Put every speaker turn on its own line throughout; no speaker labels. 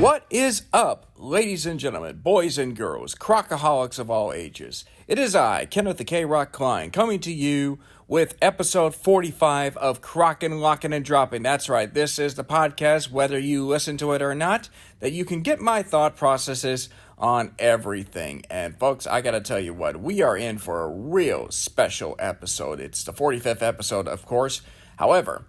What is up, ladies and gentlemen, boys and girls, crocaholics of all ages? It is I, Kenneth the K-Rock Klein, coming to you with episode 45 of Krocking, Locking, and Dropping. That's right, this is the podcast, whether you listen to it or not, that you can get my thought processes on everything. And folks, I gotta tell you what, we are in for a real special episode. It's the 45th episode, of course. However,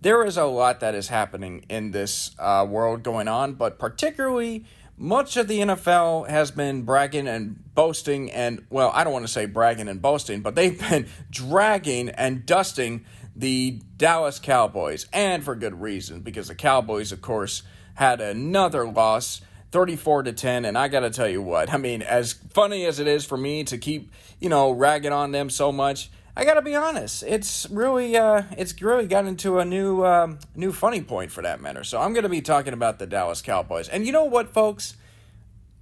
there is a lot that is happening in this world going on, but particularly much of the NFL has been bragging and boasting and, well, I don't want to say bragging and boasting, but they've been dragging and dusting the Dallas Cowboys, and for good reason, because the Cowboys, of course, had another loss, 34-10, and I got to tell you what, I mean, as funny as it is for me to keep, ragging on them so much, I gotta be honest. It's really got into a new funny point for that matter. So I'm gonna be talking about the Dallas Cowboys. And you know what, folks?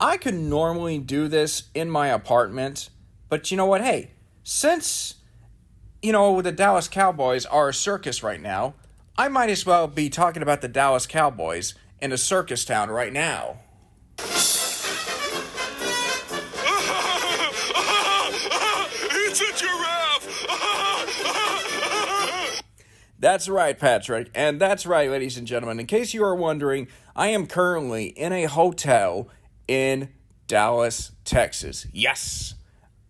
I could normally do this in my apartment, but you know what? Hey, since the Dallas Cowboys are a circus right now, I might as well be talking about the Dallas Cowboys in a circus town right now.
It's a giraffe!
That's right, Patrick, and that's right, ladies and gentlemen. In case you are wondering, I am currently in a hotel in Dallas, Texas. Yes,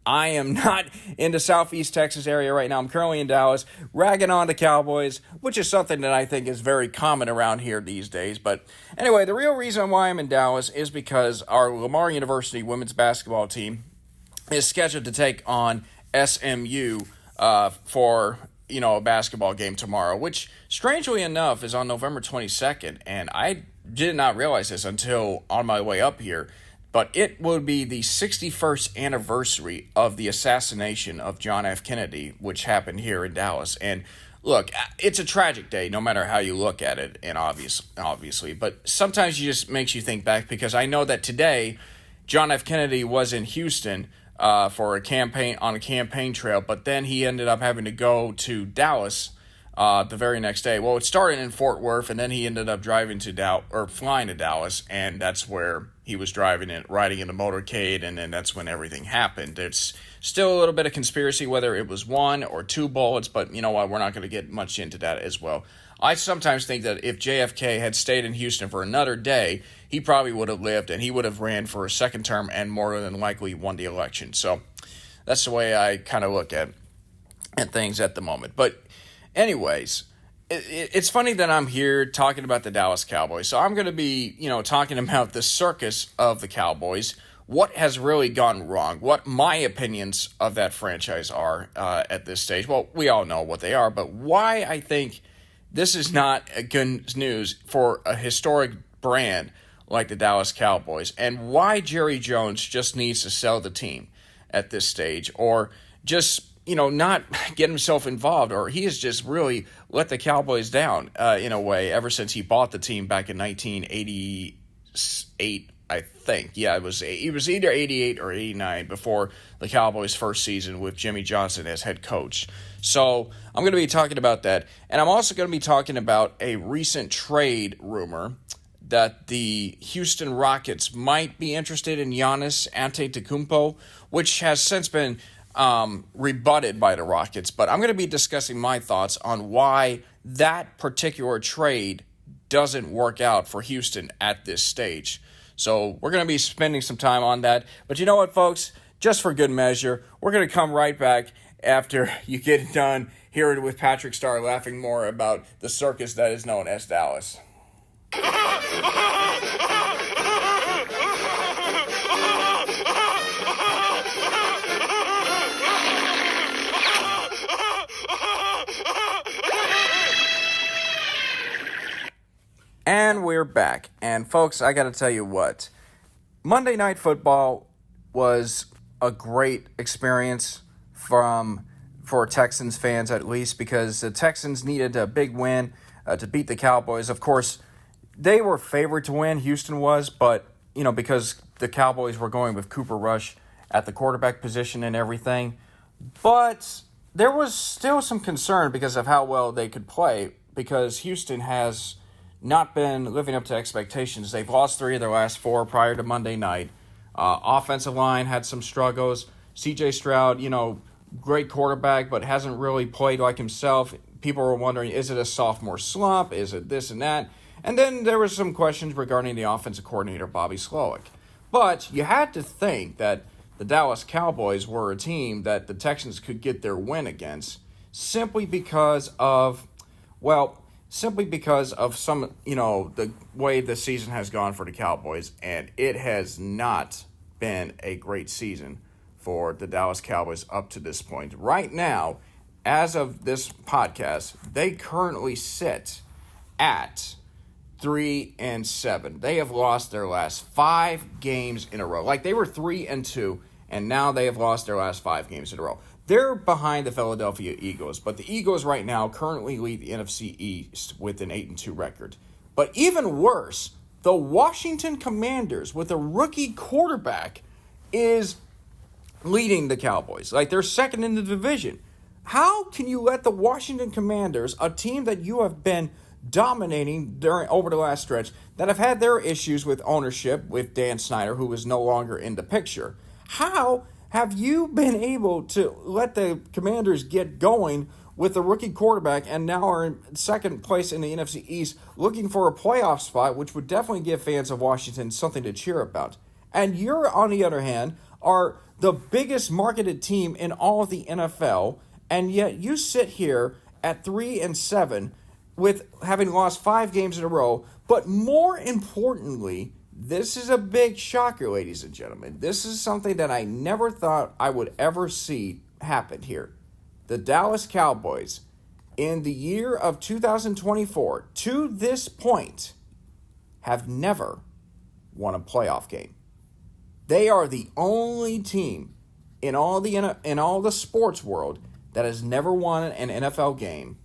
I am not in the Southeast Texas area right now. I'm currently in Dallas, ragging on the Cowboys, which is something that I think is very common around here these days. But anyway, the real reason why I'm in Dallas is because our Lamar University women's basketball team is scheduled to take on SMU for a basketball game tomorrow, which strangely enough is on November 22nd, and I did not realize this until on my way up here, but it will be the 61st anniversary of the assassination of John F. Kennedy, which happened here in Dallas. And look, it's a tragic day no matter how you look at it, and obviously, but sometimes it just makes you think back, because I know that today John F. Kennedy was in Houston for a campaign trail, but then he ended up having to go to Dallas the very next day. Well, it started in Fort Worth, and then he ended up flying to Dallas, and that's where he was riding in a motorcade, and then that's when everything happened. It's still a little bit of conspiracy whether it was one or two bullets, but you know what? We're not going to get much into that as well. I sometimes think that if JFK had stayed in Houston for another day, he probably would have lived, and he would have ran for a second term and more than likely won the election. So that's the way I kind of look at things at the moment. But anyways, it's funny that I'm here talking about the Dallas Cowboys. So I'm going to be, talking about the circus of the Cowboys, what has really gone wrong, what my opinions of that franchise are at this stage. Well, we all know what they are, but why I think this is not a good news for a historic brand like the Dallas Cowboys, and why Jerry Jones just needs to sell the team at this stage, or just, not get himself involved, or he has just really let the Cowboys down in a way ever since he bought the team back in 1988, I think. Yeah, it was either 88 or 89 before the Cowboys' first season with Jimmy Johnson as head coach. So I'm going to be talking about that. And I'm also going to be talking about a recent trade rumor that the Houston Rockets might be interested in Giannis Antetokounmpo, which has since been rebutted by the Rockets. But I'm going to be discussing my thoughts on why that particular trade doesn't work out for Houston at this stage. So we're going to be spending some time on that. But you know what, folks? Just for good measure, we're going to come right back after you get done hearing with Patrick Starr laughing more about the circus that is known as Dallas. And we're back. And folks, I got to tell you what. Monday Night Football was a great experience for Texans fans, at least, because the Texans needed a big win to beat the Cowboys. Of course, they were favored to win, Houston was, but, because the Cowboys were going with Cooper Rush at the quarterback position and everything. But there was still some concern because of how well they could play, because Houston has not been living up to expectations. They've lost 3 of their last 4 prior to Monday night. Offensive line had some struggles. C.J. Stroud, great quarterback, but hasn't really played like himself. People were wondering, is it a sophomore slump? Is it this and that? And then there were some questions regarding the offensive coordinator, Bobby Slowick. But you had to think that the Dallas Cowboys were a team that the Texans could get their win against simply because of some, the way the season has gone for the Cowboys, and it has not been a great season for the Dallas Cowboys up to this point. Right now, as of this podcast, they currently sit at 3-7. They have lost their last 5 games in a row. Like, they were 3-2, and now they have lost their last 5 games in a row. They're behind the Philadelphia Eagles, but the Eagles right now currently lead the NFC East with an 8-2 record. But even worse, the Washington Commanders with a rookie quarterback is leading the Cowboys. Like, they're second in the division. How can you let the Washington Commanders, a team that you have been dominating over the last stretch, that have had their issues with ownership with Dan Snyder, who is no longer in the picture, how have you been able to let the Commanders get going with a rookie quarterback and now are in second place in the NFC East looking for a playoff spot, which would definitely give fans of Washington something to cheer about? And you're, on the other hand, are the biggest marketed team in all of the NFL, and yet you sit here at 3-7 with having lost 5 games in a row. But more importantly, this is a big shocker, ladies and gentlemen. This is something that I never thought I would ever see happen here. The Dallas Cowboys, in the year of 2024, to this point, have never won a playoff game. They are the only team in all the sports world that has never won an NFL game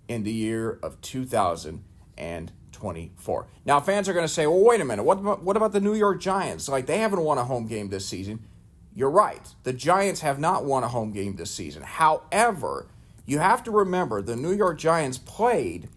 in the year of 2024. Now, fans are going to say, well, wait a minute, what about the New York Giants? Like, they haven't won a home game this season. You're right. The Giants have not won a home game this season. However, you have to remember the New York Giants played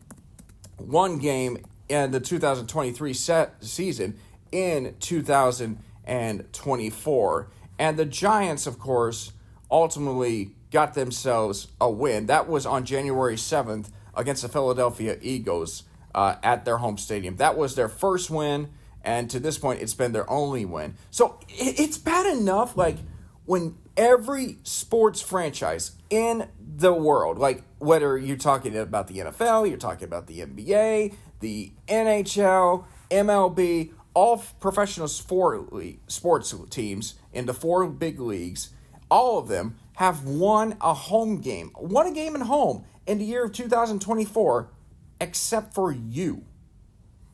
one game in the 2023 season in 2024. And the Giants, of course, ultimately got themselves a win. That was on January 7th against the Philadelphia Eagles at their home stadium. That was their first win, and to this point, it's been their only win. So it's bad enough, like, when every sports franchise in the world, like, whether you're talking about the NFL, you're talking about the NBA, the NHL, MLB, all professional sports teams in the 4 big leagues, all of them have won a game at home in the year of 2024, except for you.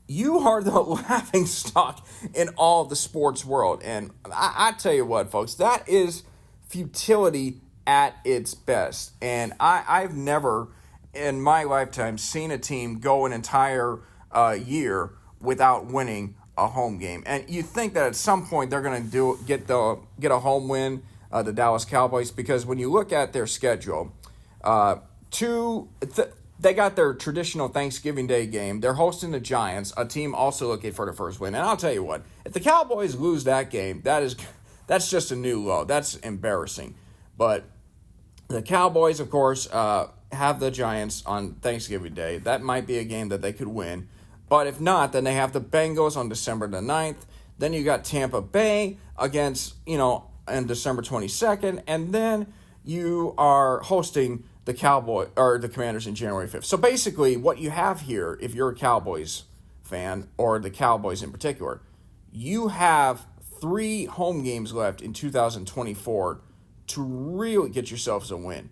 You are the laughing stock in all the sports world. And I tell you what, folks, that is futility at its best. And I've never in my lifetime seen a team go an entire year without winning a home game. And you think that at some point they're going to get a home win, the Dallas Cowboys, because when you look at their schedule, they got their traditional Thanksgiving Day game. They're hosting the Giants, a team also looking for the first win. And I'll tell you what, if the Cowboys lose that game, that's just a new low. That's embarrassing. But the Cowboys, of course, have the Giants on Thanksgiving Day. That might be a game that they could win. But if not, then they have the Bengals on December the 9th. Then you got Tampa Bay against, on December 22nd. And then you are hosting the Commanders in January 5th. So basically what you have here, if you're a Cowboys fan, or the Cowboys in particular, you have 3 home games left in 2024 to really get yourselves a win.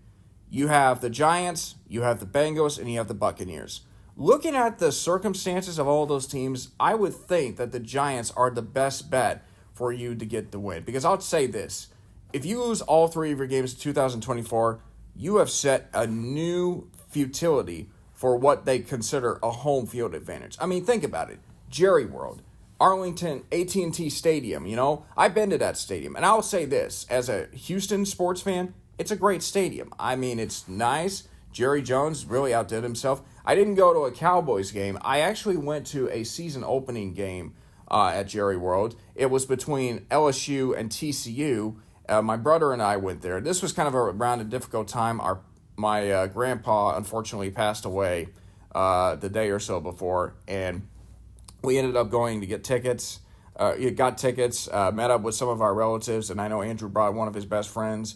You have the Giants, you have the Bengals, and you have the Buccaneers. Looking at the circumstances of all those teams, I would think that the Giants are the best bet for you to get the win. Because I'll say this, if you lose all 3 of your games in 2024, you have set a new futility for what they consider a home field advantage. I mean, think about it. Jerry World, Arlington, AT&T Stadium, I've been to that stadium. And I'll say this, as a Houston sports fan, it's a great stadium. I mean, it's nice. Jerry Jones really outdid himself. I didn't go to a Cowboys game. I actually went to a season opening game at Jerry World. It was between LSU and TCU. My brother and I went there. This was kind of around a difficult time. My grandpa unfortunately passed away the day or so before, and we ended up going to get tickets. Got tickets, met up with some of our relatives, and I know Andrew brought one of his best friends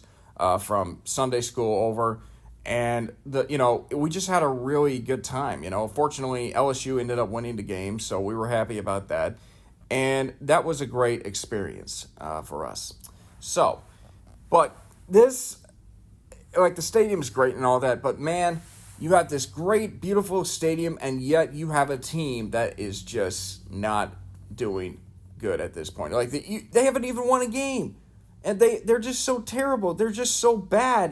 from Sunday school over, and we just had a really good time. Fortunately, LSU ended up winning the game, so we were happy about that, and that was a great experience for us. So, but this, like, the stadium's great and all that, but man, you got this great, beautiful stadium, and yet you have a team that is just not doing good at this point. Like, they haven't even won a game, and they're just so terrible. They're just so bad,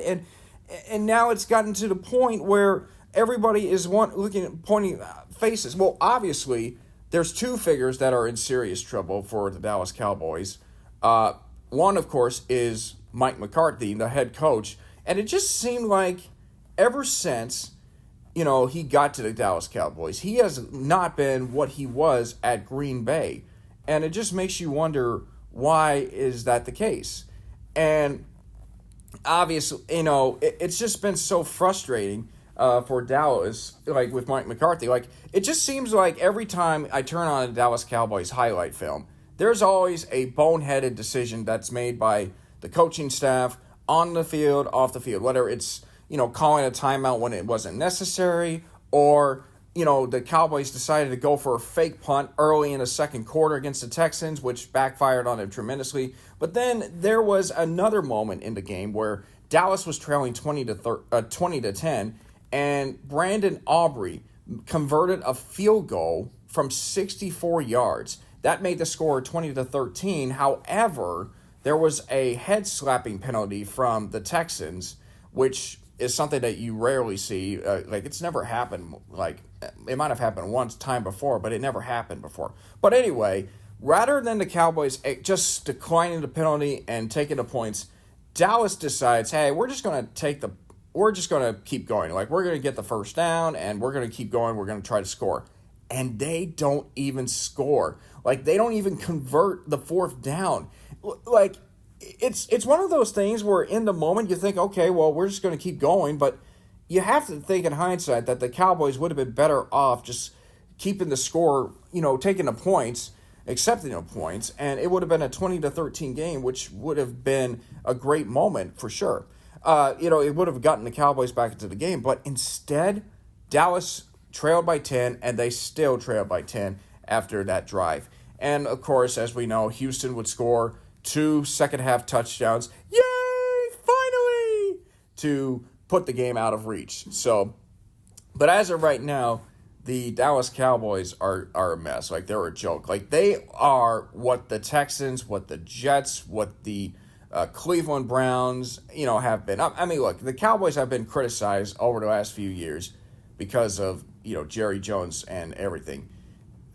and now it's gotten to the point where everybody is pointing faces. Well, obviously, there's two figures that are in serious trouble for the Dallas Cowboys. One, of course, is Mike McCarthy, the head coach, and it just seemed like ever since he got to the Dallas Cowboys, he has not been what he was at Green Bay. And it just makes you wonder, why is that the case? And obviously, it's just been so frustrating for Dallas, like with Mike McCarthy. Like, it just seems like every time I turn on a Dallas Cowboys highlight film, there's always a boneheaded decision that's made by the coaching staff on the field, off the field, whether it's, calling a timeout when it wasn't necessary, or the Cowboys decided to go for a fake punt early in the second quarter against the Texans, which backfired on them tremendously. But then there was another moment in the game where Dallas was trailing 20 to 10, and Brandon Aubrey converted a field goal from 64 yards. That made the score 20 to 13. However, there was a head slapping penalty from the Texans, which is something that you rarely see. It's never happened. Like, it might have happened one time before, but it never happened before. But anyway, rather than the Cowboys just declining the penalty and taking the points, Dallas decides, hey, we're just going to keep going. Like, we're going to get the first down, and we're going to keep going. We're going to try to score. And they don't even score. Like, they don't even convert the fourth down. Like, it's one of those things where in the moment you think, okay, well, we're just going to keep going, but you have to think in hindsight that the Cowboys would have been better off just keeping the score, taking the points, accepting the points, and it would have been a 20 to 13 game, which would have been a great moment for sure. It would have gotten the Cowboys back into the game, but instead, Dallas trailed by 10, and they still trailed by 10 after that drive. And of course, as we know, Houston would score 2 second-half touchdowns. Yay! Finally! To put the game out of reach. So, but as of right now, the Dallas Cowboys are a mess. Like, they're a joke. Like, they are what the Texans, what the Jets, what the Cleveland Browns, have been. I mean, look, the Cowboys have been criticized over the last few years because of, Jerry Jones and everything.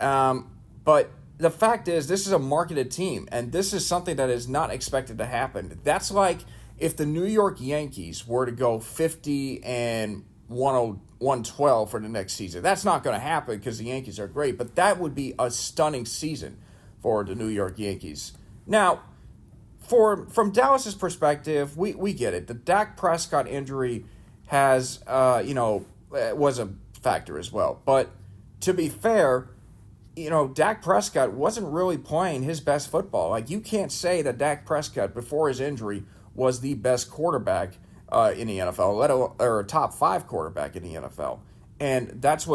But the fact is, this is a marketed team, and this is something that is not expected to happen. That's like if the New York Yankees were to go 50 and 112 for the next season. That's not going to happen because the Yankees are great, but that would be a stunning season for the New York Yankees. Now, from Dallas's perspective, we get it. The Dak Prescott injury was a factor as well. But to be fair, Dak Prescott wasn't really playing his best football. Like, you can't say that Dak Prescott, before his injury, was the best quarterback in the NFL, or a top 5 quarterback in the NFL. And that's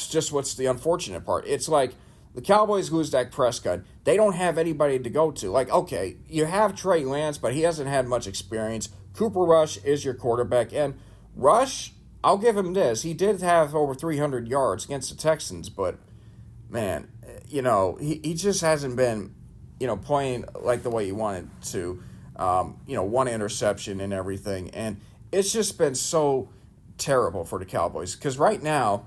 just what's the unfortunate part. It's like the Cowboys lose Dak Prescott. They don't have anybody to go to. Like, okay, you have Trey Lance, but he hasn't had much experience. Cooper Rush is your quarterback. And Rush, I'll give him this. He did have over 300 yards against the Texans, but, man, he just hasn't been, playing like the way he wanted to. One interception and everything. And it's just been so terrible for the Cowboys because right now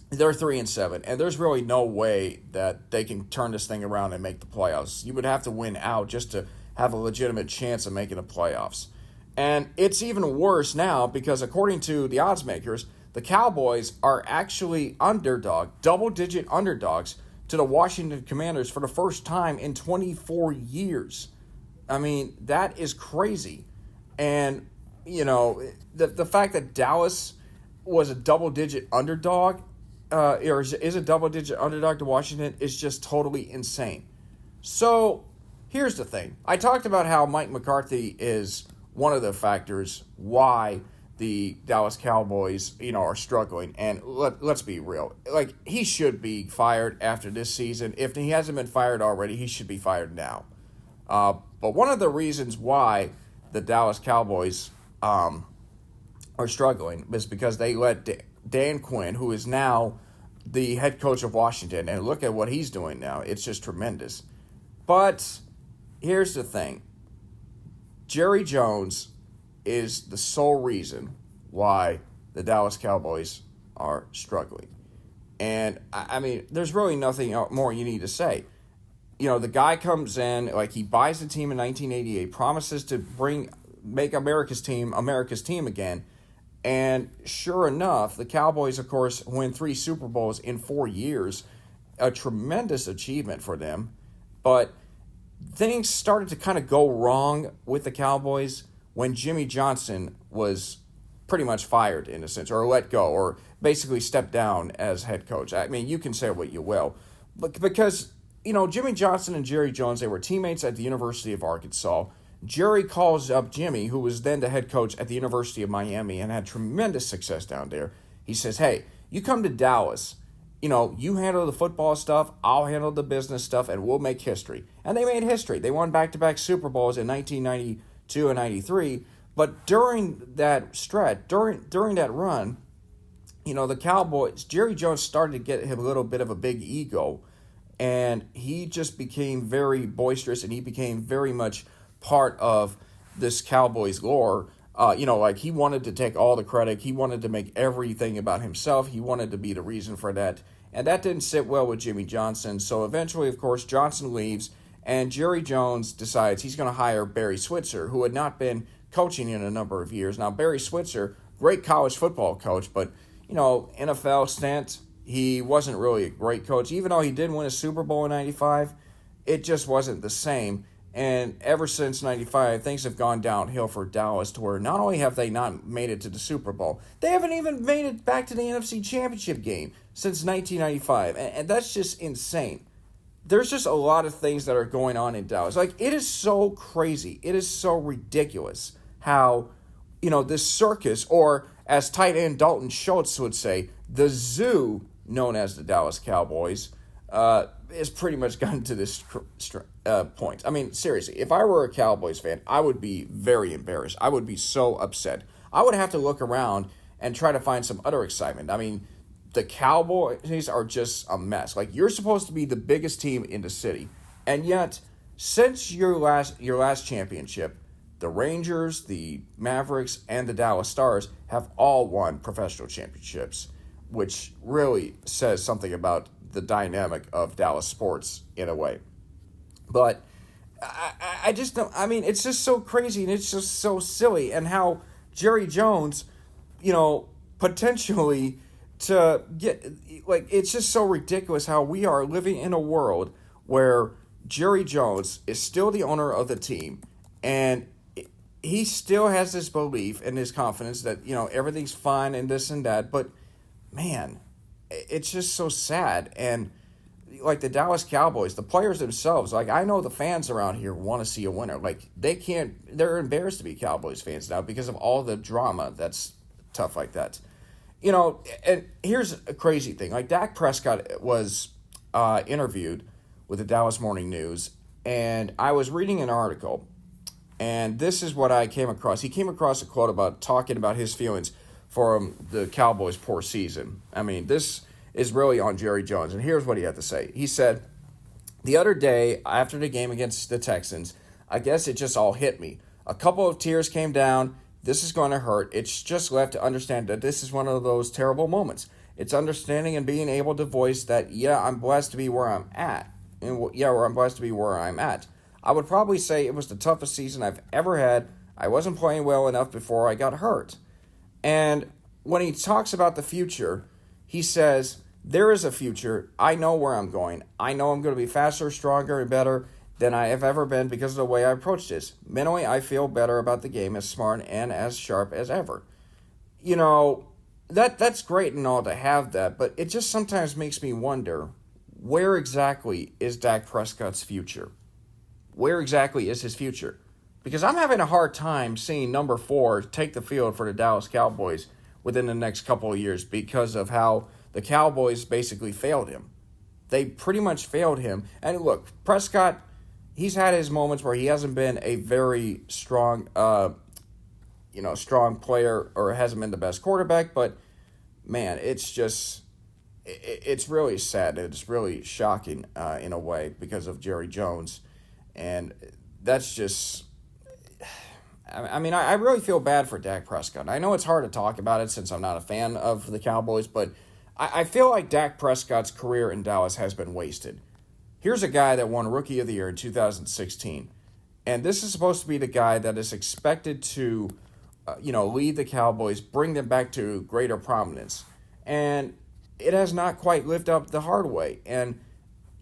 they're 3-7, and there's really no way that they can turn this thing around and make the playoffs. You would have to win out just to have a legitimate chance of making the playoffs. And it's even worse now because according to the odds makers, the Cowboys are actually double-digit underdogs to the Washington Commanders for the first time in 24 years. I mean, that is crazy. And, the fact that Dallas was a double-digit underdog, or is a double-digit underdog to Washington, is just totally insane. So, here's the thing. I talked about how Mike McCarthy is one of the factors why the Dallas Cowboys, are struggling. And let's be real. Like, he should be fired after this season. If he hasn't been fired already, he should be fired now. But one of the reasons why the Dallas Cowboys are struggling is because they let Dan Quinn, who is now the head coach of Washington, and look at what he's doing now. It's just tremendous. But here's the thing. Jerry Jones is the sole reason why the Dallas Cowboys are struggling. And, I mean, there's really nothing more you need to say. The guy comes in, like, he buys the team in 1988, promises to make America's team again. And sure enough, the Cowboys, of course, win 3 Super Bowls in 4 years. A tremendous achievement for them. But things started to kind of go wrong with the Cowboys when Jimmy Johnson was pretty much fired, in a sense, or let go, or basically stepped down as head coach. I mean, you can say what you will. But because, Jimmy Johnson and Jerry Jones, they were teammates at the University of Arkansas. Jerry calls up Jimmy, who was then the head coach at the University of Miami and had tremendous success down there. He says, hey, you come to Dallas. You handle the football stuff, I'll handle the business stuff, and we'll make history. And they made history. They won back-to-back Super Bowls in 1992 and 93. But during that stretch, during that run, the Cowboys, Jerry Jones started to get him a little bit of a big ego. And he just became very boisterous, and he became very much part of this Cowboys lore. Like, he wanted to take all the credit. He wanted to make everything about himself. He wanted to be the reason for that. And that didn't sit well with Jimmy Johnson. So eventually, of course, Johnson leaves, and Jerry Jones decides he's going to hire Barry Switzer, who had not been coaching in a number of years. Now, Barry Switzer, great college football coach, but, NFL stint, he wasn't really a great coach. Even though he did win a Super Bowl in 95, it just wasn't the same. And ever since 95, things have gone downhill for Dallas to where not only have they not made it to the Super Bowl, they haven't even made it back to the NFC Championship game since 1995. And that's just insane. There's just a lot of things that are going on in Dallas. Like, it is so crazy. It is so ridiculous how, this circus, or as tight end Dalton Schultz would say, the zoo known as the Dallas Cowboys, is pretty much gotten to this point. I mean, seriously, if I were a Cowboys fan, I would be very embarrassed. I would be so upset. I would have to look around and try to find some other excitement. I mean, the Cowboys are just a mess. Like, you're supposed to be the biggest team in the city, and yet, since your last championship, the Rangers, the Mavericks, and the Dallas Stars have all won professional championships, which really says something about the dynamic of Dallas sports in a way. But I just don't, I mean, it's just so crazy, and it's just so silly, and how Jerry Jones, potentially to get, like, it's just so ridiculous how we are living in a world where Jerry Jones is still the owner of the team, and he still has this belief and this confidence that, everything's fine and this and that, but, man, it's just so sad. And like the Dallas Cowboys, the players themselves, like, I know the fans around here want to see a winner. Like, they're embarrassed to be Cowboys fans now because of all the drama that's tough like that. And here's a crazy thing. Like, Dak Prescott was interviewed with the Dallas Morning News, and I was reading an article, and this is what I came across. He came across a quote about talking about his feelings for the Cowboys' poor season. I mean, this is really on Jerry Jones, and here's what he had to say. He said, "The other day, after the game against the Texans, I guess it just all hit me. A couple of tears came down. This is going to hurt. It's just left to understand that this is one of those terrible moments. It's understanding and being able to voice that, I'm blessed to be where I'm at. I'm blessed to be where I'm at. I would probably say it was the toughest season I've ever had. I wasn't playing well enough before I got hurt. And when he talks about the future, he says, there is a future. I know where I'm going. I know I'm going to be faster, stronger, and better than I have ever been because of the way I approach this. Mentally, I feel better about the game, as smart and as sharp as ever. You know, that's great and all to have that, but it just sometimes makes me wonder, where exactly is Dak Prescott's future? Where exactly is his future? Because I'm having a hard time seeing number 4 take the field for the Dallas Cowboys within the next couple of years because of how the Cowboys basically failed him. They pretty much failed him. And look, Prescott, he's had his moments where he hasn't been a very strong, strong player or hasn't been the best quarterback. But man, it's really sad. It's really shocking in a way because of Jerry Jones, and that's just. I mean, I really feel bad for Dak Prescott. I know it's hard to talk about it since I'm not a fan of the Cowboys, but I feel like Dak Prescott's career in Dallas has been wasted. Here's a guy that won Rookie of the Year in 2016, and this is supposed to be the guy that is expected to, lead the Cowboys, bring them back to greater prominence, and it has not quite lived up the hard way, and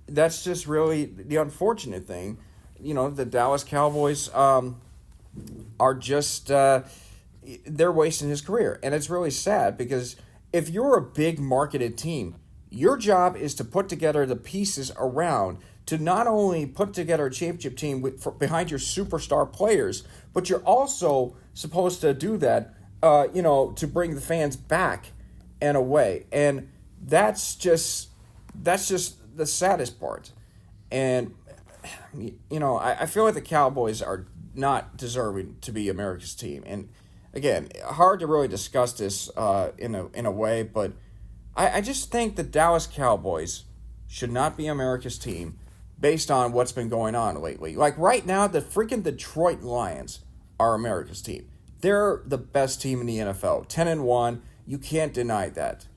that's just really the unfortunate thing. The Dallas Cowboys are just they're wasting his career, and it's really sad because if you're a big marketed team, your job is to put together the pieces around to not only put together a championship team behind your superstar players, but you're also supposed to do that, to bring the fans back in a way, and that's just the saddest part. And I feel like the Cowboys are not deserving to be America's team. And again, hard to really discuss this in a way, but I just think the Dallas Cowboys should not be America's team based on what's been going on lately. Like right now, the freaking Detroit Lions are America's team. They're the best team in the NFL, 10-1. You can't deny that.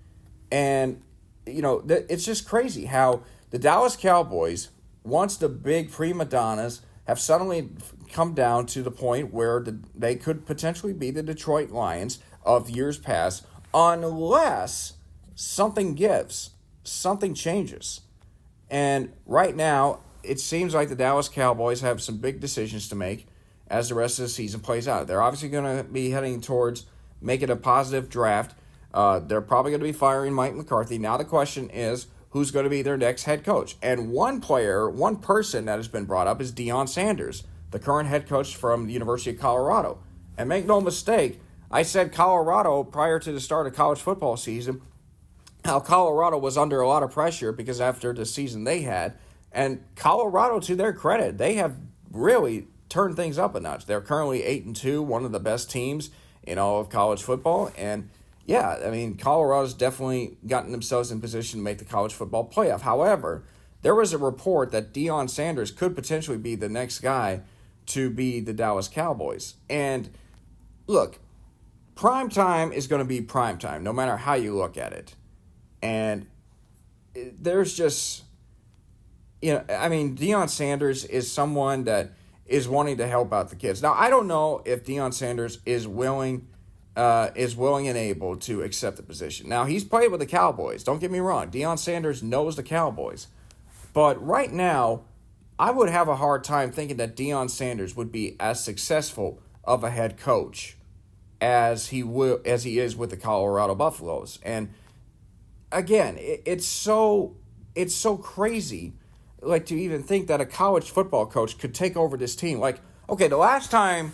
And it's just crazy how the Dallas Cowboys, once the big prima donnas have suddenly come down to the point where they could potentially be the Detroit Lions of years past, unless something gives, something changes. And right now, it seems like the Dallas Cowboys have some big decisions to make as the rest of the season plays out. They're obviously going to be heading towards making a positive draft. They're probably going to be firing Mike McCarthy. Now the question is, who's going to be their next head coach? And one person that has been brought up is Deion Sanders, the current head coach from the University of Colorado. And make no mistake, I said Colorado prior to the start of college football season, how Colorado was under a lot of pressure because after the season they had. And Colorado, to their credit, they have really turned things up a notch. They're currently 8-2, one of the best teams in all of college football. And yeah, I mean, Colorado's definitely gotten themselves in position to make the college football playoff. However, there was a report that Deion Sanders could potentially be the next guy to be the Dallas Cowboys. And look, prime time is going to be prime time, no matter how you look at it. And there's just, Deion Sanders is someone that is wanting to help out the kids. Now, I don't know if Deion Sanders is willing and able to accept the position. Now, he's played with the Cowboys. Don't get me wrong. Deion Sanders knows the Cowboys. But right now, I would have a hard time thinking that Deion Sanders would be as successful of a head coach as he is with the Colorado Buffaloes. And again, it's so crazy, like, to even think that a college football coach could take over this team. Like, okay, the last time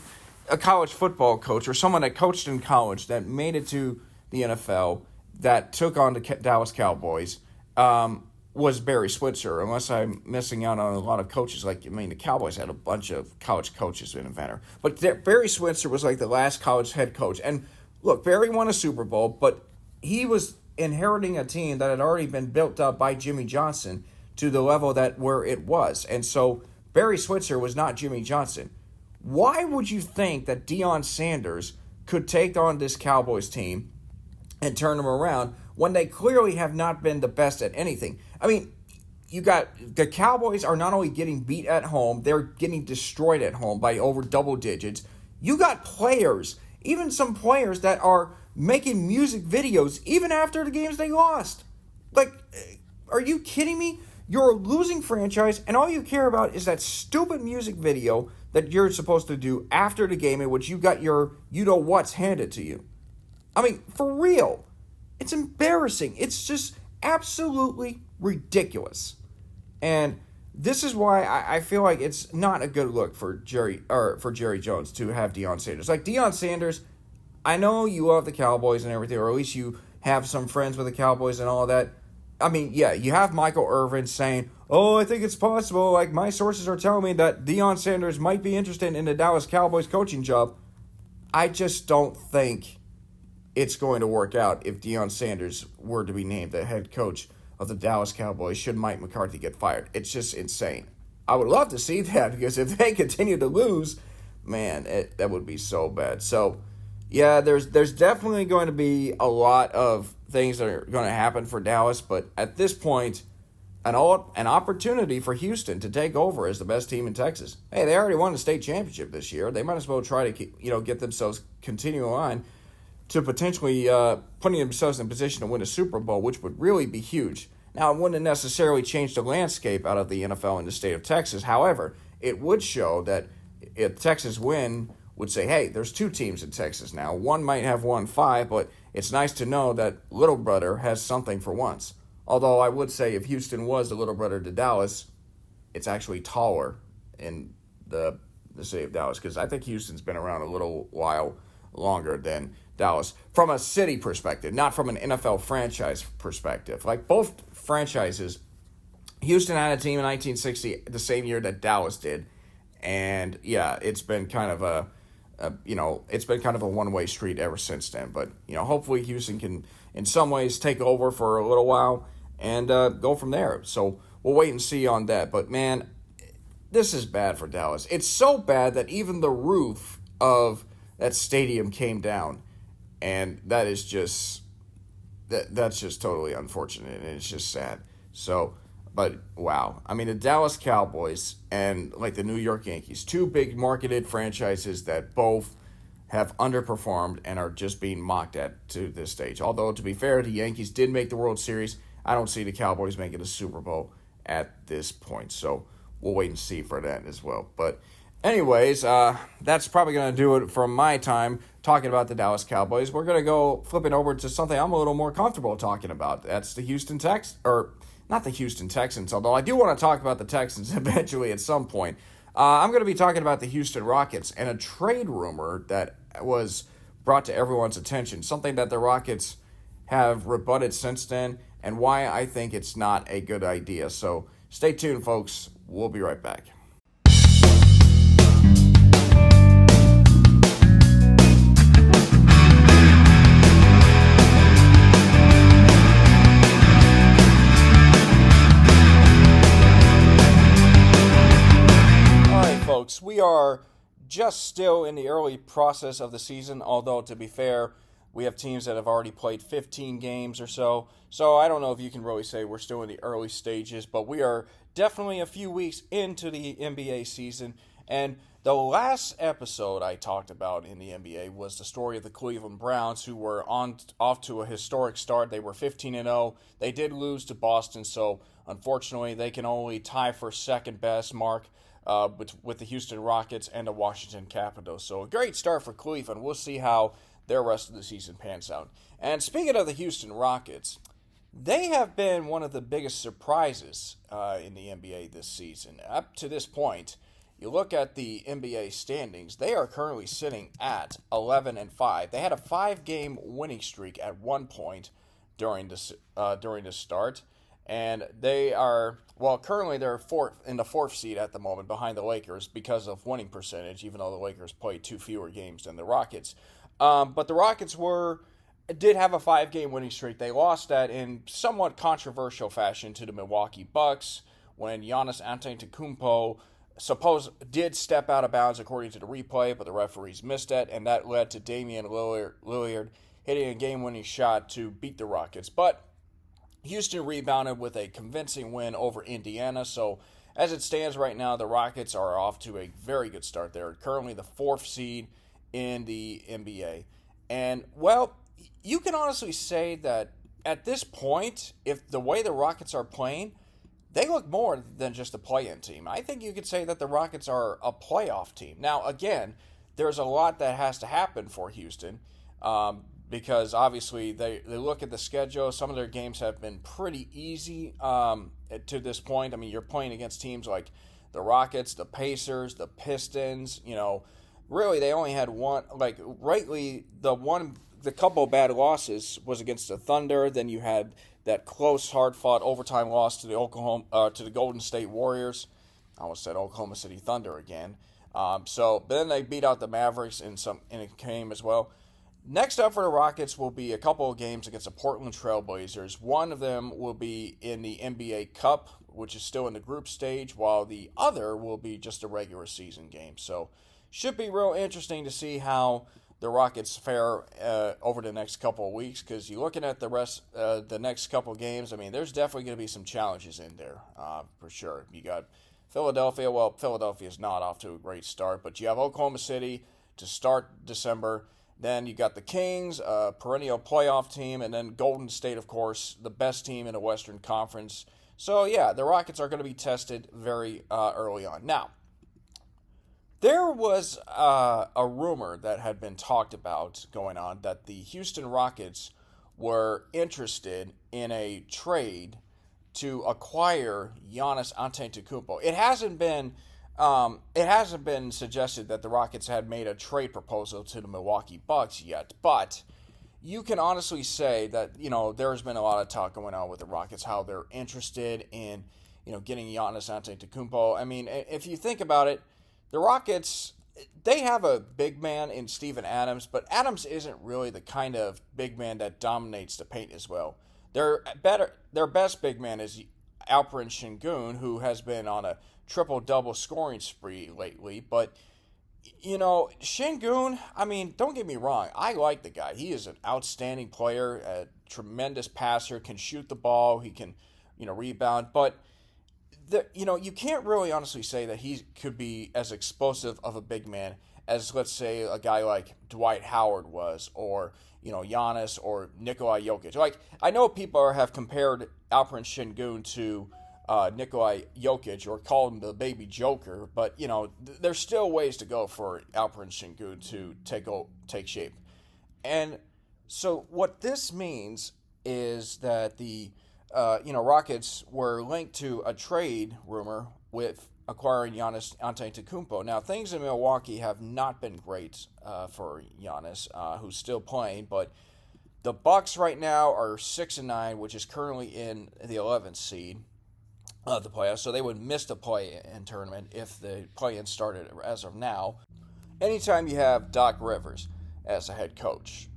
a college football coach or someone that coached in college that made it to the NFL that took on the Dallas Cowboys was Barry Switzer, unless I'm missing out on a lot of coaches. The Cowboys had a bunch of college coaches in Inventor. But Barry Switzer was like the last college head coach. And look, Barry won a Super Bowl, but he was inheriting a team that had already been built up by Jimmy Johnson to the level where it was. And so Barry Switzer was not Jimmy Johnson. Why would you think that Deion Sanders could take on this Cowboys team and turn them around when they clearly have not been the best at anything? I mean, you got the Cowboys are not only getting beat at home, they're getting destroyed at home by over double digits. You got players, even some players that are making music videos even after the games they lost. Like, are you kidding me? You're a losing franchise, and all you care about is that stupid music video that you're supposed to do after the game in which you got your you-know-what's handed to you. I mean, for real. It's embarrassing. It's just absolutely ridiculous. And this is why I feel like it's not a good look for Jerry Jones to have Deion Sanders. Like, Deion Sanders, I know you love the Cowboys and everything, or at least you have some friends with the Cowboys and all of that. I mean, yeah, you have Michael Irvin saying, oh, I think it's possible. Like, my sources are telling me that Deion Sanders might be interested in the Dallas Cowboys coaching job. I just don't think it's going to work out if Deion Sanders were to be named the head coach of the Dallas Cowboys should Mike McCarthy get fired. It's just insane. I would love to see that because if they continue to lose, man, that would be so bad. So, yeah, there's definitely going to be a lot of things that are going to happen for Dallas, but at this point, an opportunity for Houston to take over as the best team in Texas. Hey, they already won the state championship this year. They might as well try to get themselves continuing on to potentially putting themselves in a position to win a Super Bowl, which would really be huge. Now, it wouldn't necessarily change the landscape out of the NFL in the state of Texas. However, it would show that if Texas win would say, hey, there's two teams in Texas now. One might have won 5, but it's nice to know that little brother has something for once. Although I would say if Houston was the little brother to Dallas, it's actually taller in the city of Dallas because I think Houston's been around a little while longer than Dallas from a city perspective, not from an NFL franchise perspective. Like both franchises, Houston had a team in 1960, the same year that Dallas did, and yeah, it's been kind of a one-way street ever since then. But hopefully Houston can, in some ways, take over for a little while and go from there. So we'll wait and see on that. But man, this is bad for Dallas. It's so bad that even the roof of that stadium came down, and that is just that's just totally unfortunate, and it's just sad. So, but wow, I mean, the Dallas Cowboys and like the New York Yankees, two big marketed franchises that both have underperformed and are just being mocked at to this stage. Although, to be fair, the Yankees did make the World Series. I don't see the Cowboys making the Super Bowl at this point. So we'll wait and see for that as well. But anyways, that's probably going to do it from my time talking about the Dallas Cowboys. We're going to go flipping over to something I'm a little more comfortable talking about. That's the Houston Texans, or not the Houston Texans, although I do want to talk about the Texans eventually at some point. I'm going to be talking about the Houston Rockets and a trade rumor that was brought to everyone's attention, something that the Rockets have rebutted since then, and why I think it's not a good idea. So stay tuned, folks. We'll be right back. Folks, we are just still in the early process of the season, although to be fair, we have teams that have already played 15 games or so. So I don't know if you can really say we're still in the early stages, but we are definitely a few weeks into the NBA season. And the last episode I talked about in the NBA was the story of the Cleveland Browns, who were off to a historic start. They were 15-0. They did lose to Boston, so unfortunately they can only tie for second best mark with the Houston Rockets and the Washington Capitals. So a great start for Cleveland. We'll see how their rest of the season pans out. And speaking of the Houston Rockets, they have been one of the biggest surprises in the NBA this season. Up to this point, you look at the NBA standings, they are currently sitting at 11-5. They had a 5-game winning streak at one point during the start. And they are, currently they're in the fourth seed at the moment behind the Lakers because of winning percentage, even though the Lakers played 2 fewer games than the Rockets. But the Rockets did have a 5-game winning streak. They lost that in somewhat controversial fashion to the Milwaukee Bucks when Giannis Antetokounmpo did step out of bounds according to the replay, but the referees missed it, and that led to Damian Lillard hitting a game-winning shot to beat the Rockets. But Houston rebounded with a convincing win over Indiana. So as it stands right now, the Rockets are off to a very good start. They're currently the 4th seed in the NBA. And, well, you can honestly say that at this point, if the way the Rockets are playing, they look more than just a play-in team. I think you could say that the Rockets are a playoff team. Now, again, there's a lot that has to happen for Houston because obviously they look at the schedule. Some of their games have been pretty easy to this point. I mean, you're playing against teams like the Rockets, the Pacers, the Pistons. Really they only had one. Like rightly, the couple of bad losses was against the Thunder. Then you had that close, hard-fought overtime loss to the Golden State Warriors. I almost said Oklahoma City Thunder again. But then they beat out the Mavericks in a game as well. Next up for the Rockets will be a couple of games against the Portland Trailblazers. One of them will be in the NBA Cup, which is still in the group stage, while the other will be just a regular season game. So, should be real interesting to see how the Rockets fare over the next couple of weeks, because you're looking at the next couple of games. I mean, there's definitely going to be some challenges in there for sure. You got Philadelphia. Well, Philadelphia's not off to a great start, but you have Oklahoma City to start December. Then you got the Kings, a perennial playoff team, and then Golden State, of course, the best team in the Western Conference. So, yeah, the Rockets are going to be tested very early on. Now, there was a rumor that had been talked about going on that the Houston Rockets were interested in a trade to acquire Giannis Antetokounmpo. It hasn't been suggested that the Rockets had made a trade proposal to the Milwaukee Bucks yet, but you can honestly say that there's been a lot of talk going on with the Rockets, how they're interested in getting Giannis Antetokounmpo. I mean, if you think about it, the Rockets, they have a big man in Steven Adams, but Adams isn't really the kind of big man that dominates the paint as well. Their best big man is Alperen Sengun, who has been on a triple-double scoring spree lately. But, Sengun, I mean, don't get me wrong. I like the guy. He is an outstanding player, a tremendous passer, can shoot the ball, he can, rebound. But, you can't really honestly say that he could be as explosive of a big man as, let's say, a guy like Dwight Howard was, or, Giannis or Nikola Jokic. Like, I know people have compared Alperen Sengun to Nikola Jokic or called him the baby Joker, but, there's still ways to go for Alperen Sengun to take shape. And so what this means is that the Rockets were linked to a trade rumor with acquiring Giannis Antetokounmpo. Now, things in Milwaukee have not been great for Giannis, who's still playing, but the Bucks right now are 6-9, which is currently in the 11th seed of the playoffs, so they would miss the play-in tournament if the play-in started as of now. Anytime you have Doc Rivers as a head coach,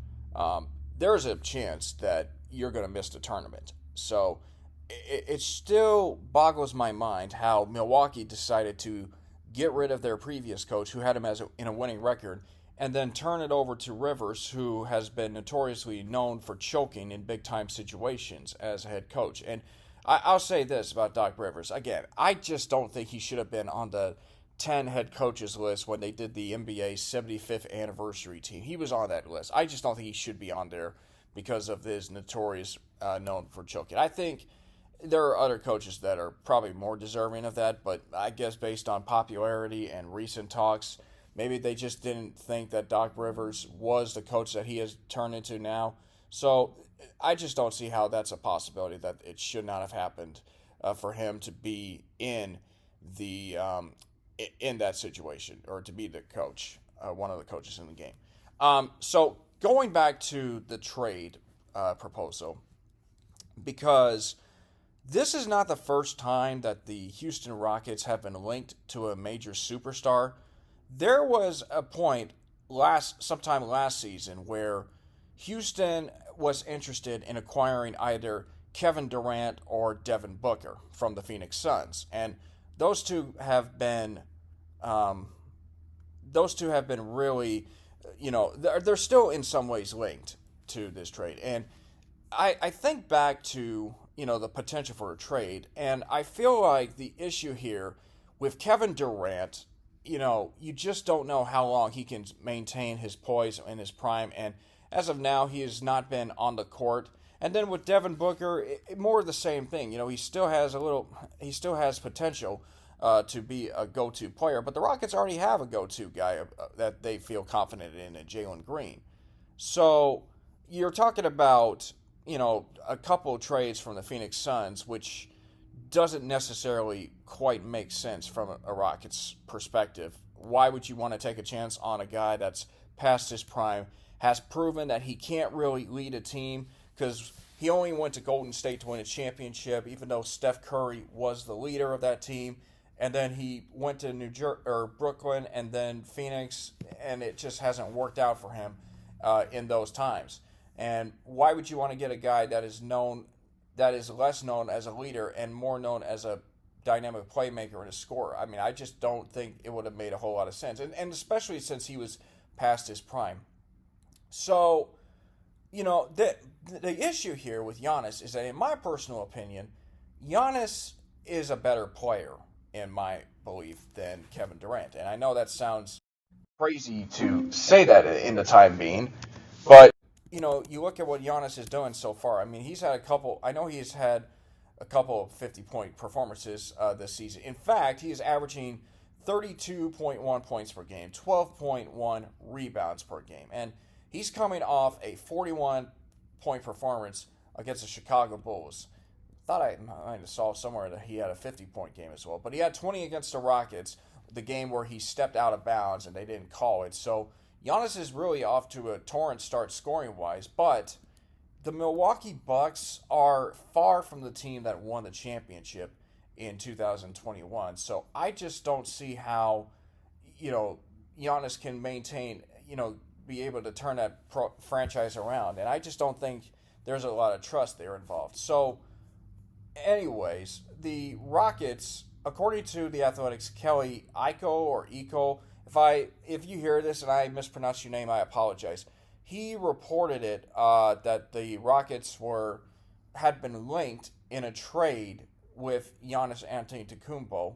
there's a chance that you're going to miss the tournament. So it still boggles my mind how Milwaukee decided to get rid of their previous coach, who had him in a winning record, and then turn it over to Rivers, who has been notoriously known for choking in big-time situations as a head coach. And I'll say this about Doc Rivers. Again, I just don't think he should have been on the 10 head coaches list when they did the NBA's 75th anniversary team. He was on that list. I just don't think he should be on there because of his notorious known for choking. I think there are other coaches that are probably more deserving of that, but I guess based on popularity and recent talks, maybe they just didn't think that Doc Rivers was the coach that he has turned into now. So I just don't see how that's a possibility, that it should not have happened for him to be in that situation, or to be the coach, one of the coaches in the game. So going back to the trade proposal, because this is not the first time that the Houston Rockets have been linked to a major superstar. There was a point sometime last season where Houston was interested in acquiring either Kevin Durant or Devin Booker from the Phoenix Suns, and those two have been really, they're still in some ways linked to this trade. And I think back to the potential for a trade, and I feel like the issue here with Kevin Durant, you just don't know how long he can maintain his poise in his prime. And as of now, he has not been on the court. And then with Devin Booker, more of the same thing. He still has potential to be a go-to player. But the Rockets already have a go-to guy that they feel confident in Jalen Green. So you're talking about, a couple of trades from the Phoenix Suns, which doesn't necessarily quite make sense from a Rockets perspective. Why would you want to take a chance on a guy that's past his prime, has proven that he can't really lead a team because he only went to Golden State to win a championship, even though Steph Curry was the leader of that team, and then he went to Brooklyn and then Phoenix, and it just hasn't worked out for him in those times. And why would you want to get a guy that is less known as a leader and more known as a dynamic playmaker and a scorer? I mean, I just don't think it would have made a whole lot of sense, and especially since he was past his prime. So, the issue here with Giannis is that, in my personal opinion, Giannis is a better player, in my belief, than Kevin Durant. And I know that sounds crazy to say that in the time being, but you look at what Giannis is doing so far. I mean, I know he's had a couple of 50-point performances this season. In fact, he is averaging 32.1 points per game, 12.1 rebounds per game. And he's coming off a 41-point performance against the Chicago Bulls. Thought I might have saw somewhere that he had a 50-point game as well. But he had 20 against the Rockets, the game where he stepped out of bounds and they didn't call it. So Giannis is really off to a torrent start scoring-wise, but the Milwaukee Bucks are far from the team that won the championship in 2021. So I just don't see how, Giannis can maintain, be able to turn that franchise around. And I just don't think there's a lot of trust there involved. So, anyways, the Rockets, according to the Athletics, Kelly Iko, if you hear this and I mispronounce your name, I apologize. He reported it that the Rockets had been linked in a trade with Giannis Antetokounmpo,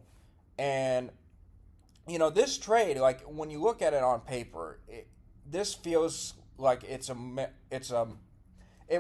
and this trade, like when you look at it on paper, this feels like it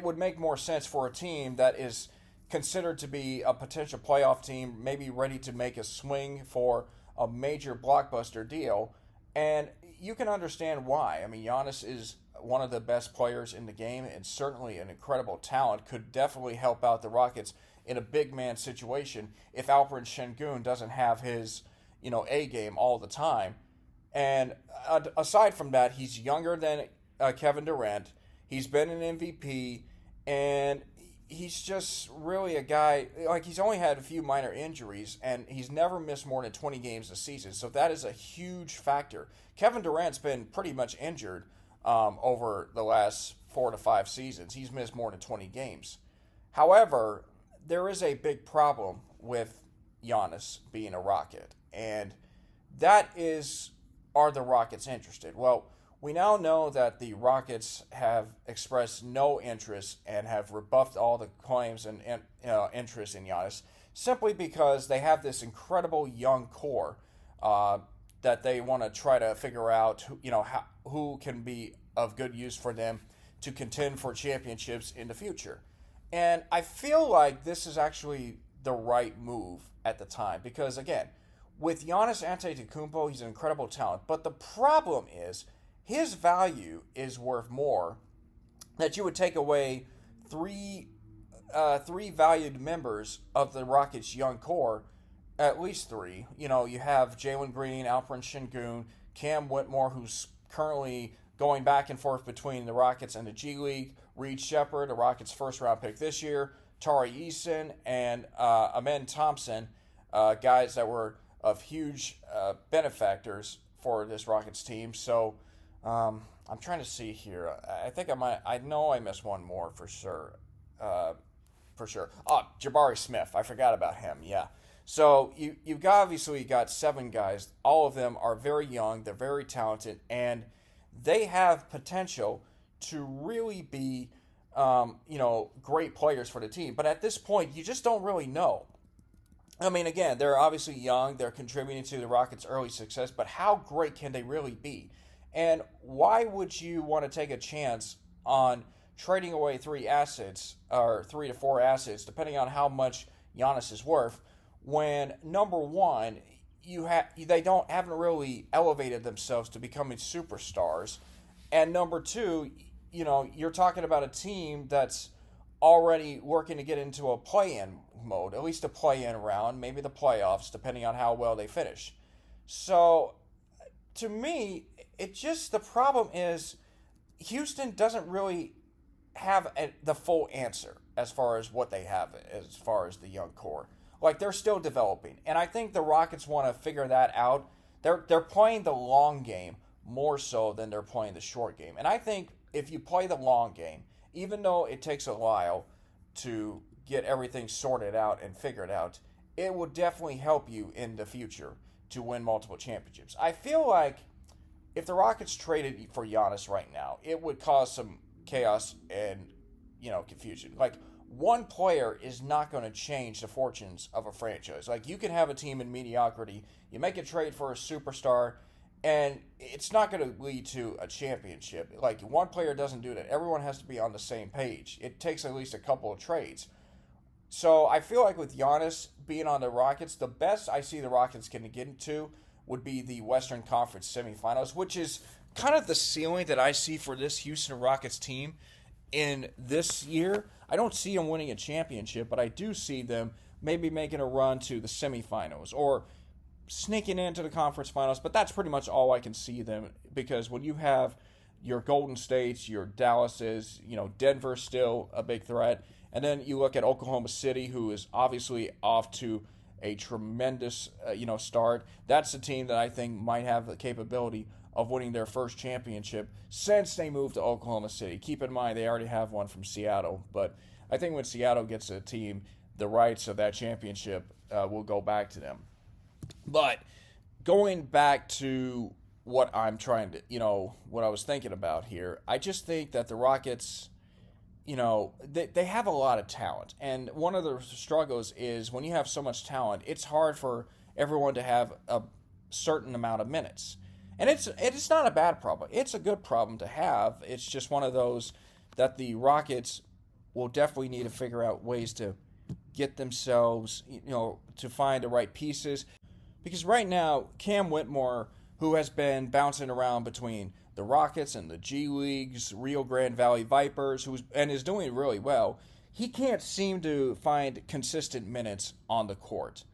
would make more sense for a team that is considered to be a potential playoff team, maybe ready to make a swing for a major blockbuster deal. And you can understand why. I mean, Giannis is one of the best players in the game and certainly an incredible talent, could definitely help out the Rockets in a big man situation if Alperen Sengun doesn't have his, A game all the time. And aside from that, he's younger than Kevin Durant. He's been an MVP, and he's just really a guy, like, he's only had a few minor injuries, and he's never missed more than 20 games a season, so that is a huge factor. Kevin Durant's been pretty much injured over the last 4 to 5 seasons. He's missed more than 20 games. However, there is a big problem with Giannis being a Rocket, and that is, are the Rockets interested? Well, we now know that the Rockets have expressed no interest and have rebuffed all the claims and interest in Giannis simply because they have this incredible young core that they want to try to figure out, who can be of good use for them to contend for championships in the future. And I feel like this is actually the right move at the time because, again, with Giannis Antetokounmpo, he's an incredible talent. But the problem is his value is worth more that you would take away three valued members of the Rockets' young core, at least three. You have Jalen Green, Alperen Sengun, Cam Whitmore, who's currently going back and forth between the Rockets and the G League, Reed Shepherd, the Rockets' first-round pick this year, Tari Eason, and Amen Thompson, guys that were of huge benefactors for this Rockets team. So I'm trying to see here. I know I missed one more for sure. Oh, Jabari Smith. I forgot about him. Yeah. So you've obviously got 7 guys. All of them are very young. They're very talented, and they have potential to really be, great players for the team. But at this point, you just don't really know. I mean, again, they're obviously young. They're contributing to the Rockets' early success, but how great can they really be? And why would you want to take a chance on trading away three assets or 3 to 4 assets, depending on how much Giannis is worth, when number one, they haven't really elevated themselves to becoming superstars, and number two, you're talking about a team that's already working to get into a play-in mode, at least a play-in round, maybe the playoffs, depending on how well they finish. So, to me, the problem is Houston doesn't really have the full answer as far as what they have as far as the young core. Like they're still developing, and I think the Rockets want to figure that out. They're playing the long game more so than they're playing the short game, and I think if you play the long game, even though it takes a while to get everything sorted out and figured out, it will definitely help you in the future to win multiple championships. I feel like if the Rockets traded for Giannis right now, it would cause some chaos and confusion. Like one player is not going to change the fortunes of a franchise. Like you can have a team in mediocrity, you make a trade for a superstar, and it's not going to lead to a championship. Like one player doesn't do that. Everyone has to be on the same page. It takes at least a couple of trades. So I feel like with Giannis being on the Rockets, the best I see the Rockets can get into would be the Western Conference semifinals, which is kind of the ceiling that I see for this Houston Rockets team in this year. I don't see them winning a championship, but I do see them maybe making a run to the semifinals or sneaking into the conference finals, but that's pretty much all I can see them, because when you have your Golden States, your Dallases, Denver's still a big threat, and then you look at Oklahoma City, who is obviously off to a tremendous start. That's a team that I think might have the capability of winning their first championship since they moved to Oklahoma City. Keep in mind they already have one from Seattle, but I think when Seattle gets a team, the rights of that championship will go back to them. But going back to what I'm trying to, what I was thinking about here, I just think that the Rockets, they have a lot of talent. And one of the struggles is when you have so much talent, it's hard for everyone to have a certain amount of minutes. And it's not a bad problem. It's a good problem to have. It's just one of those that the Rockets will definitely need to figure out ways to get themselves, to find the right pieces. Because right now, Cam Whitmore, who has been bouncing around between the Rockets and the G League's Rio Grande Valley Vipers, and is doing really well, he can't seem to find consistent minutes on the court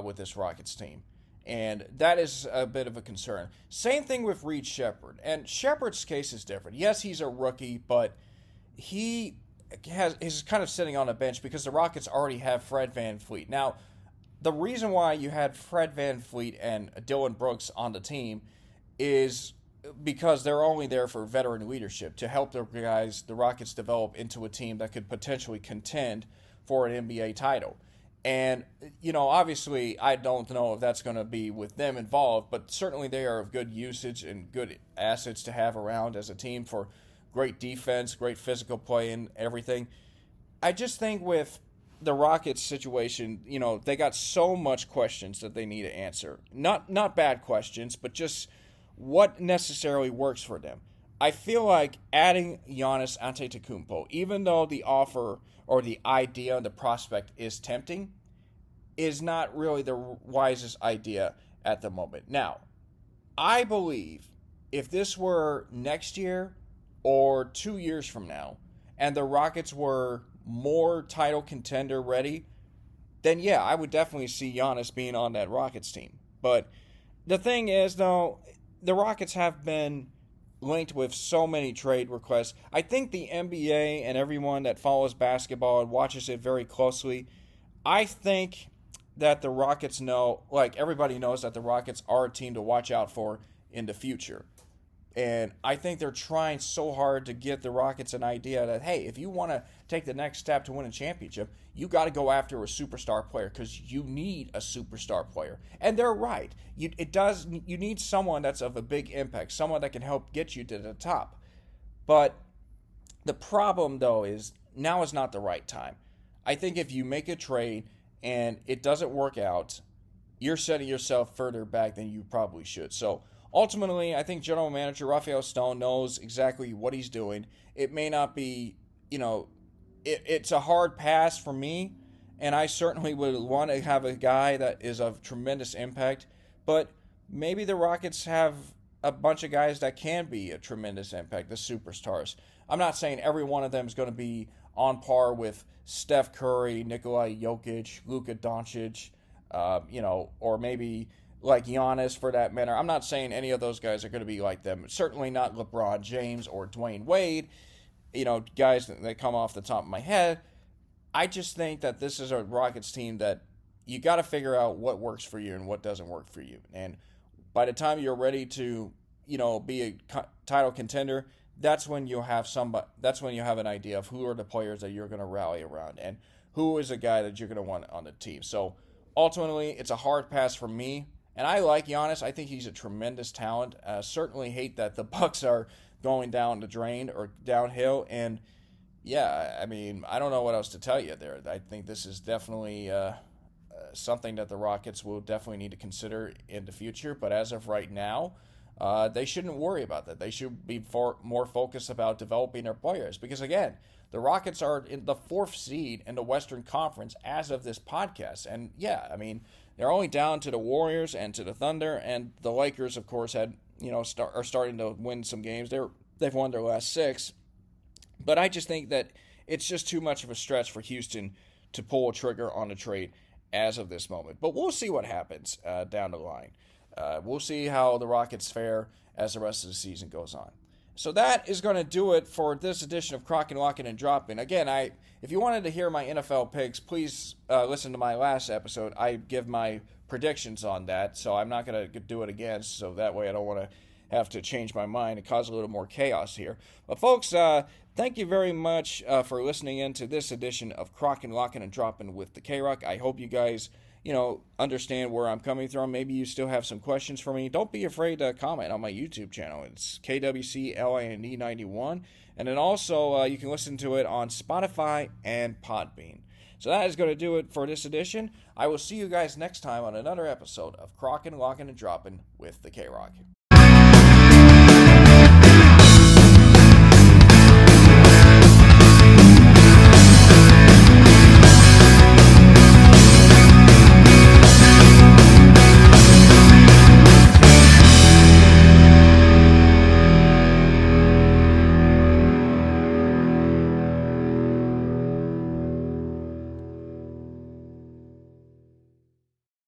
with this Rockets team. And that is a bit of a concern. Same thing with Reed Sheppard. And Sheppard's case is different. Yes, he's a rookie, but he is kind of sitting on a bench because the Rockets already have Fred VanVleet. Now, the reason why you had Fred VanVleet and Dylan Brooks on the team is because they're only there for veteran leadership to help the Rockets develop into a team that could potentially contend for an NBA title. And, obviously, I don't know if that's going to be with them involved, but certainly they are of good usage and good assets to have around as a team for great defense, great physical play, and everything. I just think with the Rockets situation, they got so much questions that they need to answer. Not bad questions, but just what necessarily works for them. I feel like adding Giannis Antetokounmpo, even though the offer or the idea, the prospect is tempting, is not really the wisest idea at the moment. Now, I believe if this were next year or 2 years from now, and the Rockets were more title contender ready, then yeah, I would definitely see Giannis being on that Rockets team. But the thing is, though, the Rockets have been linked with so many trade requests. I think the NBA and everyone that follows basketball and watches it very closely, I think that the Rockets know, like everybody knows that the Rockets are a team to watch out for in the future. And I think they're trying so hard to give the Rockets an idea that, hey, if you want to take the next step to win a championship, you got to go after a superstar player because you need a superstar player. And they're right. You need someone that's of a big impact, someone that can help get you to the top. But the problem, though, is now is not the right time. I think if you make a trade and it doesn't work out, you're setting yourself further back than you probably should. So ultimately, I think General Manager Rafael Stone knows exactly what he's doing. It may not be, it's a hard pass for me, and I certainly would want to have a guy that is of tremendous impact, but maybe the Rockets have a bunch of guys that can be a tremendous impact, the superstars. I'm not saying every one of them is going to be on par with Steph Curry, Nikola Jokic, Luka Doncic, or maybe like Giannis for that matter. I'm not saying any of those guys are going to be like them. Certainly not LeBron James or Dwayne Wade, guys that come off the top of my head. I just think that this is a Rockets team that you got to figure out what works for you and what doesn't work for you. And by the time you're ready to, be a title contender, that's when you have somebody. That's when you have an idea of who are the players that you're going to rally around and who is a guy that you're going to want on the team. So ultimately, it's a hard pass for me. And I like Giannis. I think he's a tremendous talent. Certainly hate that the Bucks are going down the drain or downhill. And yeah, I mean, I don't know what else to tell you there. I think this is definitely something that the Rockets will definitely need to consider in the future. But as of right now, they shouldn't worry about that. They should be more focused about developing their players. Because again, the Rockets are in the 4th seed in the Western Conference as of this podcast. And yeah, I mean, they're only down to the Warriors and to the Thunder. And the Lakers, of course, are starting to win some games. They've won their last 6. But I just think that it's just too much of a stretch for Houston to pull a trigger on a trade as of this moment. But we'll see what happens down the line. We'll see how the Rockets fare as the rest of the season goes on. So that is going to do it for this edition of Krocking, Locking, and Dropping. Again, if you wanted to hear my NFL picks, please listen to my last episode. I give my predictions on that, so I'm not going to do it again, so that way I don't want to have to change my mind and cause a little more chaos here. But folks, thank you very much for listening in to this edition of Krocking, Locking, and Dropping with the K-Rock. I hope you guys understand where I'm coming from. Maybe you still have some questions for me. Don't be afraid to comment on my YouTube channel. It's KWCLAND91. And then also, you can listen to it on Spotify and Podbean. So that is going to do it for this edition. I will see you guys next time on another episode of Krocking, Locking, and Dropping with the K-Rock.